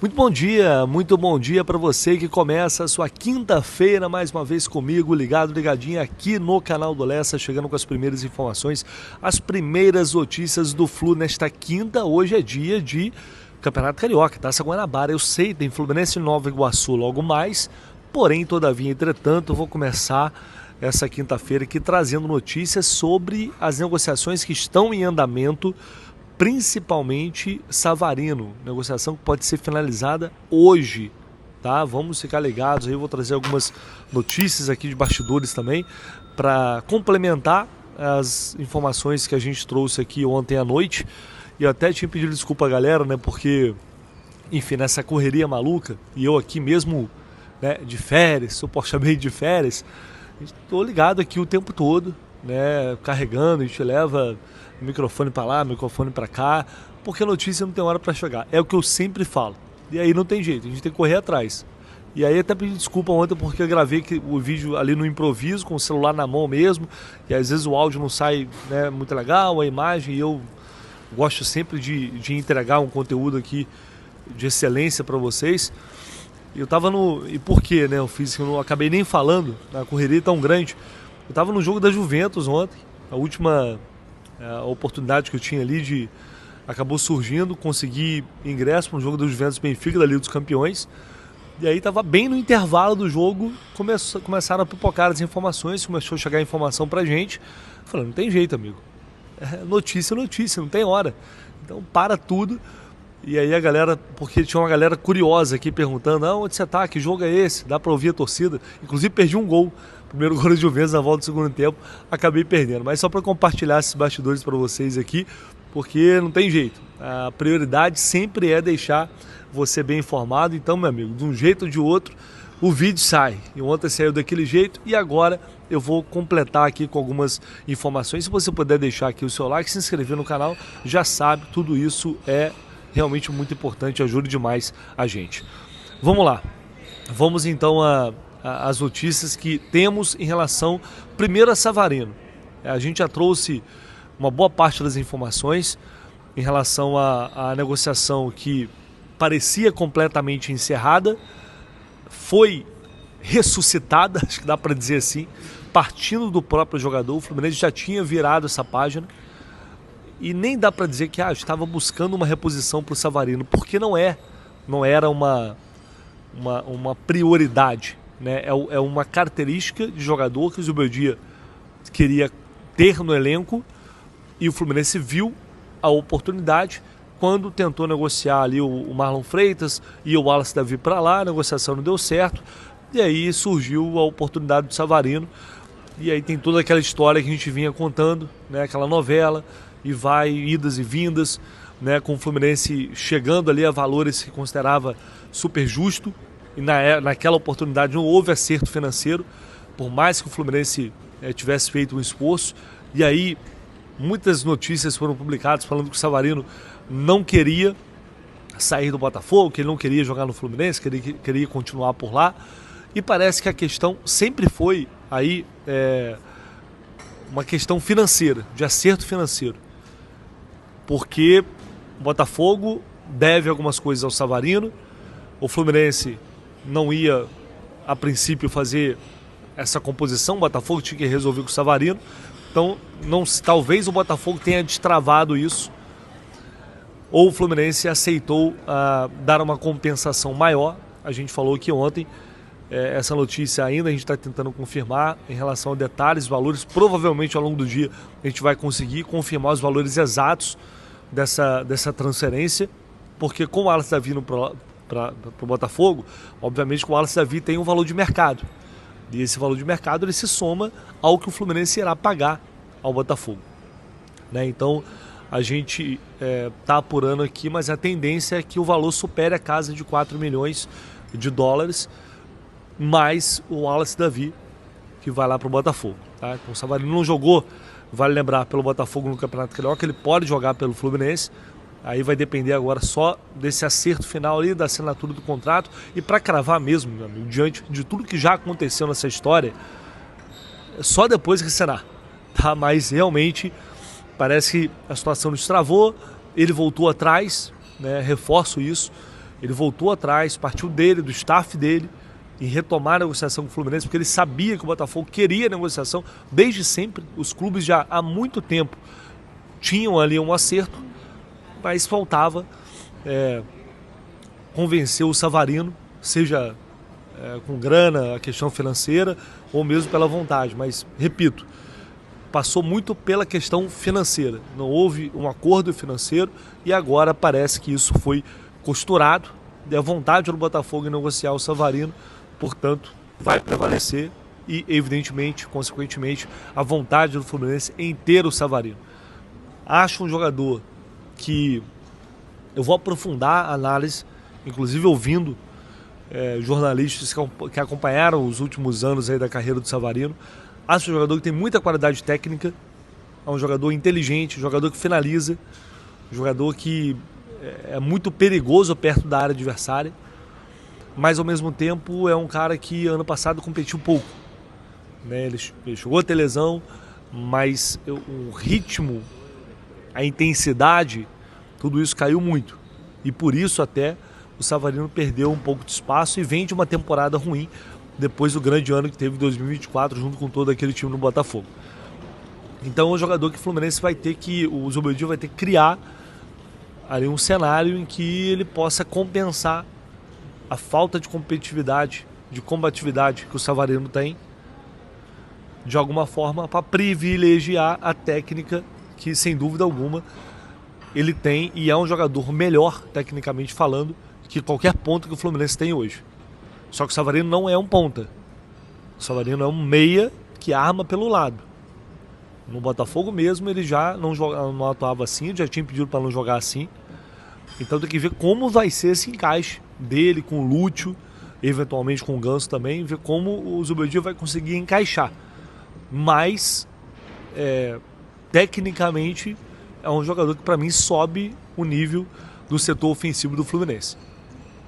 Muito bom dia para você que começa a sua quinta-feira mais uma vez comigo, ligadinho aqui no canal do Lessa, chegando com as primeiras informações, as primeiras notícias do Flu nesta quinta. Hoje é dia de Campeonato Carioca, Taça Guanabara. Eu sei, tem Fluminense e Nova Iguaçu logo mais, porém, todavia, entretanto, eu vou começar essa quinta-feira aqui trazendo notícias sobre as negociações que estão em andamento, principalmente Savarino, negociação que pode ser finalizada hoje, tá? Vamos ficar ligados aí, eu vou trazer algumas notícias aqui de bastidores também para complementar as informações que a gente trouxe aqui ontem à noite. E eu até tinha pedido desculpa à galera, né? Porque, enfim, nessa correria maluca, e eu aqui mesmo, né, de férias, supostamente de férias, estou ligado aqui o tempo todo, né, carregando, a gente leva microfone para lá, microfone para cá, porque a notícia não tem hora para chegar. É o que eu sempre falo. E aí não tem jeito, a gente tem que correr atrás. E aí até pedi desculpa ontem porque eu gravei o vídeo ali no improviso, com o celular na mão mesmo, e às vezes o áudio não sai, né, muito legal, a imagem, e eu gosto sempre de entregar um conteúdo aqui de excelência para vocês. Eu tava no... E por que, né, eu fiz isso? Eu não acabei nem falando, na correria tão grande. Eu tava no jogo da Juventus ontem, a última oportunidade que eu tinha ali acabou surgindo, consegui ingresso para um jogo da Juventus Benfica, da Liga dos Campeões. E aí tava bem no intervalo do jogo, começaram a pipocar as informações, começou a chegar a informação pra gente. Eu falei, não tem jeito, amigo. Notícia, não tem hora. Então para tudo. E aí a galera, porque tinha uma galera curiosa aqui perguntando, onde você tá, que jogo é esse? Dá pra ouvir a torcida? Inclusive perdi um gol, primeiro gol de Juventus na volta do segundo tempo, acabei perdendo. Mas só para compartilhar esses bastidores para vocês aqui, porque não tem jeito. A prioridade sempre é deixar você bem informado. Então, meu amigo, de um jeito ou de outro, o vídeo sai. E ontem saiu daquele jeito e agora eu vou completar aqui com algumas informações. Se você puder deixar aqui o seu like, se inscrever no canal, já sabe, tudo isso é realmente muito importante, ajuda demais a gente. Vamos lá, vamos então às notícias que temos em relação, primeiro a Savarino. A gente já trouxe uma boa parte das informações em relação à negociação que parecia completamente encerrada, foi ressuscitada, acho que dá para dizer assim, partindo do próprio jogador. O Fluminense já tinha virado essa página. E nem dá para dizer que estava buscando uma reposição para o Savarino, porque não era uma prioridade, né? É uma característica de jogador que o Zubeldia queria ter no elenco, e o Fluminense viu a oportunidade quando tentou negociar ali o Marlon Freitas e o Wallace Davi para lá. A negociação não deu certo, e aí surgiu a oportunidade do Savarino, e aí tem toda aquela história que a gente vinha contando, né? Aquela novela, e vai, idas e vindas, né, com o Fluminense chegando ali a valores que considerava super justo, e naquela oportunidade não houve acerto financeiro, por mais que o Fluminense tivesse feito um esforço. E aí muitas notícias foram publicadas falando que o Savarino não queria sair do Botafogo, que ele não queria jogar no Fluminense, que ele queria continuar por lá, e parece que a questão sempre foi aí uma questão financeira, de acerto financeiro. Porque o Botafogo deve algumas coisas ao Savarino, o Fluminense não ia, a princípio, fazer essa composição, o Botafogo tinha que resolver com o Savarino, então talvez o Botafogo tenha destravado isso, ou o Fluminense aceitou dar uma compensação maior. A gente falou que ontem, essa notícia ainda a gente está tentando confirmar em relação a detalhes, valores. Provavelmente ao longo do dia a gente vai conseguir confirmar os valores exatos dessa transferência, porque com o Wallace Davi para o Botafogo, obviamente que o Wallace Davi tem um valor de mercado, e esse valor de mercado ele se soma ao que o Fluminense irá pagar ao Botafogo, né? Então a gente está apurando aqui, mas a tendência é que o valor supere a casa de 4 milhões de dólares, mais o Wallace Davi, que vai lá para o Botafogo, tá? Então o Savarino não jogou, vale lembrar, pelo Botafogo no Campeonato Carioca, ele pode jogar pelo Fluminense. Aí vai depender agora só desse acerto final ali, da assinatura do contrato. E para cravar mesmo, meu amigo, diante de tudo que já aconteceu nessa história, só depois que será, tá? Mas realmente parece que a situação destravou, ele voltou atrás, né? Reforço isso, Ele voltou atrás, partiu dele, do staff dele, em retomar a negociação com o Fluminense, porque ele sabia que o Botafogo queria a negociação desde sempre. Os clubes já há muito tempo tinham ali um acerto, mas faltava convencer o Savarino, seja com grana, a questão financeira, ou mesmo pela vontade. Mas, repito, passou muito pela questão financeira. Não houve um acordo financeiro e agora parece que isso foi costurado. E a vontade do Botafogo em negociar o Savarino, portanto, vai prevalecer e, evidentemente, consequentemente, a vontade do Fluminense em ter o Savarino. Acho um jogador que eu vou aprofundar a análise, inclusive ouvindo jornalistas que acompanharam os últimos anos aí da carreira do Savarino. Acho um jogador que tem muita qualidade técnica, é um jogador inteligente, um jogador que finaliza, um jogador que é muito perigoso perto da área adversária, mas ao mesmo tempo é um cara que ano passado competiu pouco, né? Ele chegou a ter lesão, mas o ritmo, a intensidade, tudo isso caiu muito. E por isso até o Savarino perdeu um pouco de espaço e vem de uma temporada ruim depois do grande ano que teve em 2024, junto com todo aquele time no Botafogo. Então é um jogador que o Fluminense vai ter que, o Zubeldia vai ter que criar ali um cenário em que ele possa compensar a falta de competitividade, de combatividade que o Savarino tem, de alguma forma, para privilegiar a técnica que, sem dúvida alguma, ele tem e é um jogador melhor, tecnicamente falando, que qualquer ponta que o Fluminense tem hoje. Só que o Savarino não é um ponta. O Savarino é um meia que arma pelo lado. No Botafogo mesmo ele já não atuava assim, já tinha pedido para não jogar assim. Então tem que ver como vai ser esse encaixe dele com o Lúcio, eventualmente com o Ganso também, ver como o Zubeldia vai conseguir encaixar. Mas, tecnicamente, é um jogador que para mim sobe o nível do setor ofensivo do Fluminense.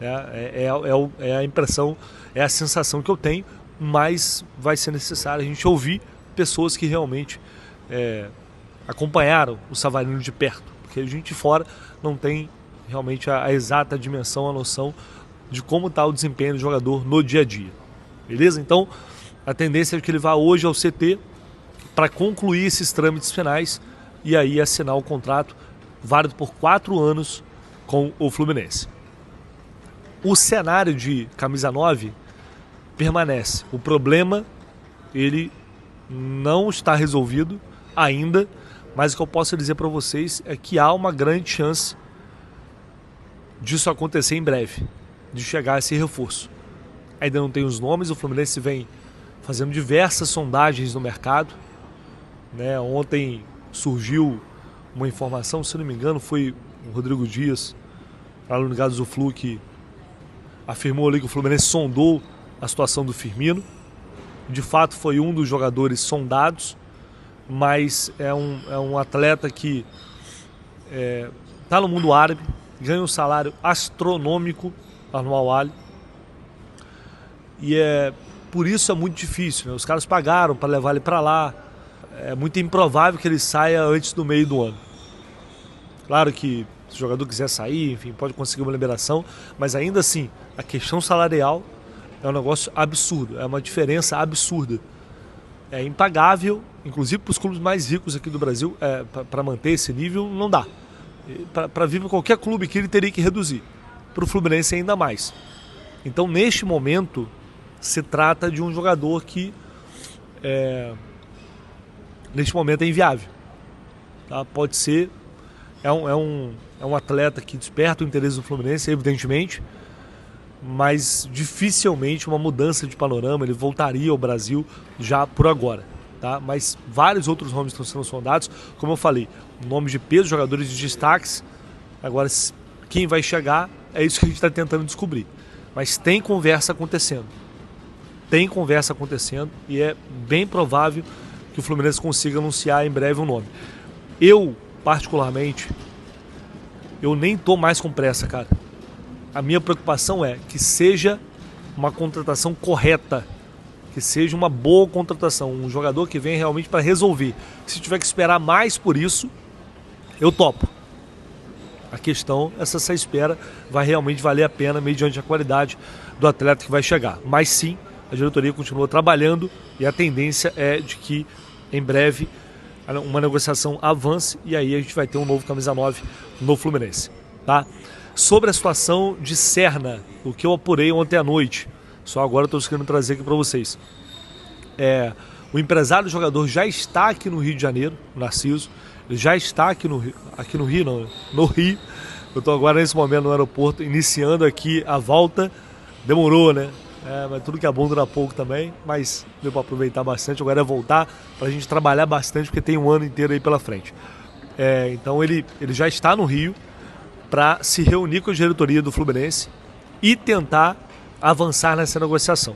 É a impressão, é a sensação que eu tenho, mas vai ser necessário a gente ouvir pessoas que realmente acompanharam o Savarino de perto, porque a gente de fora não tem realmente a exata dimensão, a noção de como está o desempenho do jogador no dia a dia. Beleza? Então, a tendência é que ele vá hoje ao CT para concluir esses trâmites finais e aí assinar o contrato válido por 4 anos com o Fluminense. O cenário de camisa 9 permanece. O problema, ele não está resolvido ainda, mas o que eu posso dizer para vocês é que há uma grande chance disso acontecer em breve, de chegar esse reforço. Ainda não tem os nomes, o Fluminense vem fazendo diversas sondagens no mercado, né? Ontem surgiu uma informação, se não me engano, foi o Rodrigo Dias, lá no Ligados do Flu, que afirmou ali que o Fluminense sondou a situação do Firmino. De fato foi um dos jogadores sondados, mas é um atleta que está no mundo árabe, ganha um salário astronômico lá no Al-Ahly, e por isso é muito difícil, né? Os caras pagaram para levar ele para lá, é muito improvável que ele saia antes do meio do ano. Claro que se o jogador quiser sair, enfim, pode conseguir uma liberação, mas ainda assim, a questão salarial é um negócio absurdo, é uma diferença absurda. É impagável, inclusive para os clubes mais ricos aqui do Brasil, para manter esse nível não dá. Para vir para qualquer clube que ele teria que reduzir, para o Fluminense ainda mais. Então, neste momento, se trata de um jogador que, neste momento, é inviável. Tá? Pode ser, é um atleta que desperta o interesse do Fluminense, evidentemente, mas dificilmente uma mudança de panorama, ele voltaria ao Brasil já por agora. Tá? Mas vários outros nomes estão sendo sondados, como eu falei, nomes de peso, jogadores de destaques. Agora, quem vai chegar, é isso que a gente está tentando descobrir. Mas tem conversa acontecendo. Tem conversa acontecendo e é bem provável que o Fluminense consiga anunciar em breve um nome. Eu, particularmente, eu nem estou mais com pressa, cara. A minha preocupação é que seja uma contratação correta, que seja uma boa contratação, um jogador que venha realmente para resolver. Se tiver que esperar mais por isso, eu topo. A questão é se essa espera vai realmente valer a pena mediante a qualidade do atleta que vai chegar. Mas sim, a diretoria continua trabalhando e a tendência é de que em breve uma negociação avance e aí a gente vai ter um novo camisa 9 no Fluminense. Tá? Sobre a situação de Serna, o que eu apurei ontem à noite, só agora estou querendo trazer aqui para vocês. O empresário do jogador já está aqui no Rio de Janeiro, o Narciso. Ele já está aqui no Rio, não, no Rio. Eu estou agora nesse momento no aeroporto, iniciando aqui a volta. Demorou, né? Mas tudo que é bom dura pouco também, mas deu para aproveitar bastante. Agora é voltar para a gente trabalhar bastante, porque tem um ano inteiro aí pela frente. Então ele já está no Rio para se reunir com a diretoria do Fluminense e tentar avançar nessa negociação.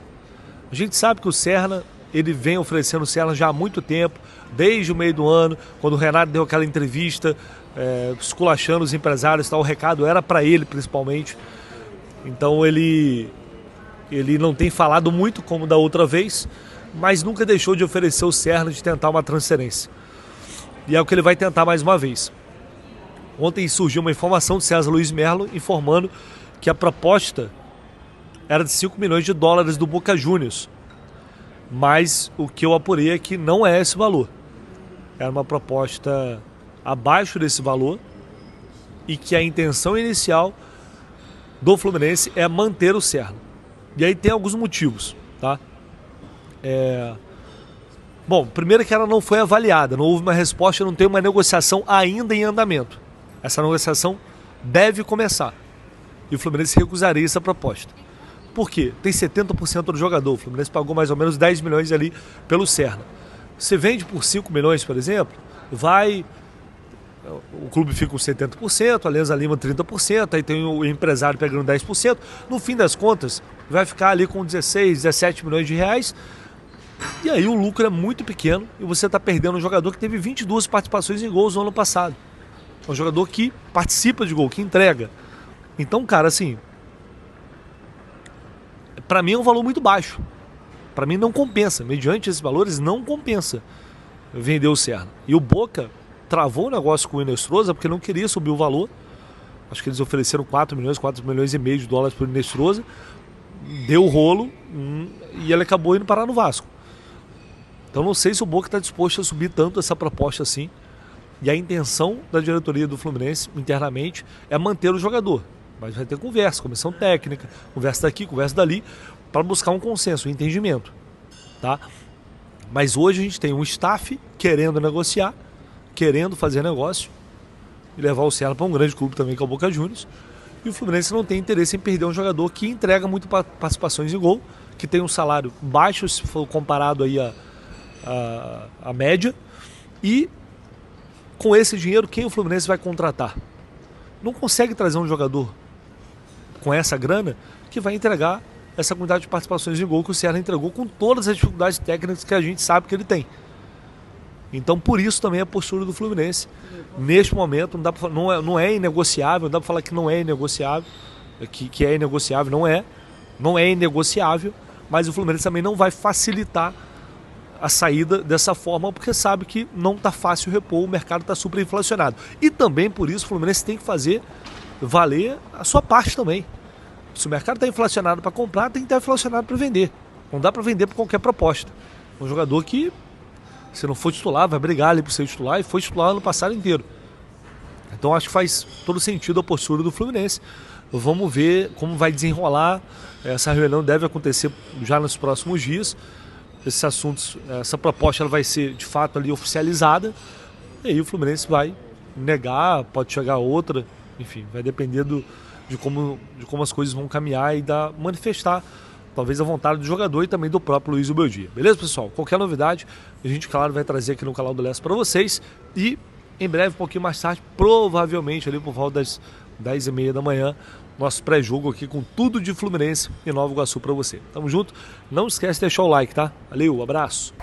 A gente sabe que o Serna, ele vem oferecendo o Serna já há muito tempo, desde o meio do ano, quando o Renato deu aquela entrevista, esculachando os empresários, o recado era para ele principalmente. Então ele não tem falado muito como da outra vez, mas nunca deixou de oferecer o Serna, de tentar uma transferência. E é o que ele vai tentar mais uma vez. Ontem surgiu uma informação de César Luiz Merlo informando que a proposta era de 5 milhões de dólares do Boca Juniors. Mas o que eu apurei é que não é esse valor. Era uma proposta abaixo desse valor e que a intenção inicial do Fluminense é manter o Serna. E aí tem alguns motivos, tá? Bom, primeiro que ela não foi avaliada, não houve uma resposta, não tem uma negociação ainda em andamento. Essa negociação deve começar. E o Fluminense recusaria essa proposta. Por quê? Tem 70% do jogador. O Fluminense pagou mais ou menos 10 milhões ali pelo Serna. Você vende por 5 milhões, por exemplo, o clube fica com 70%, a Alianza Lima 30%, aí tem o empresário pegando 10%. No fim das contas, vai ficar ali com 16, 17 milhões de reais. E aí o lucro é muito pequeno e você está perdendo um jogador que teve 22 participações em gols no ano passado. Um jogador que participa de gol, que entrega. Então, cara, assim, para mim é um valor muito baixo. Para mim não compensa. Mediante esses valores, não compensa vender o Serna. E o Boca travou o negócio com o Inestrosa porque não queria subir o valor. Acho que eles ofereceram 4 milhões e meio de dólares para o Inestrosa. Deu o rolo e ele acabou indo parar no Vasco. Então não sei se o Boca está disposto a subir tanto essa proposta assim. E a intenção da diretoria do Fluminense, internamente, é manter o jogador. Mas vai ter conversa, comissão técnica, conversa daqui, conversa dali, para buscar um consenso, um entendimento. Tá? Mas hoje a gente tem um staff querendo negociar, querendo fazer negócio e levar o Serna para um grande clube também, que é o Boca Juniors. E o Fluminense não tem interesse em perder um jogador que entrega muito participações em gol, que tem um salário baixo, se for comparado aí a média. E com esse dinheiro, quem o Fluminense vai contratar? Não consegue trazer um jogador com essa grana que vai entregar essa quantidade de participações em gol que o Serna entregou, com todas as dificuldades técnicas que a gente sabe que ele tem. Então, por isso também a postura do Fluminense neste momento não é inegociável, não dá para falar que não é inegociável, que é inegociável, não é inegociável, mas o Fluminense também não vai facilitar a saída dessa forma, porque sabe que não está fácil repor, o mercado está super inflacionado. E também por isso o Fluminense tem que fazer valer a sua parte também. Se o mercado está inflacionado para comprar, tem que estar inflacionado para vender. Não dá para vender por qualquer proposta. Um jogador que, se não for titular, vai brigar ali por ser titular, e foi titular ano passado inteiro. Então acho que faz todo sentido a postura do Fluminense. Vamos ver como vai desenrolar. Essa reunião deve acontecer já nos próximos dias. Esses assuntos, essa proposta ela vai ser de fato ali oficializada. E aí o Fluminense vai negar, pode chegar outra. Enfim, vai depender de como as coisas vão caminhar e manifestar talvez a vontade do jogador e também do próprio Luiz Beldia. Beleza, pessoal? Qualquer novidade, a gente, claro, vai trazer aqui no canal do Lessa para vocês. E em breve, um pouquinho mais tarde, provavelmente ali por volta das 10h30 da manhã, nosso pré-jogo aqui com tudo de Fluminense e Nova Iguaçu para você. Tamo junto. Não esquece de deixar o like, tá? Valeu, abraço.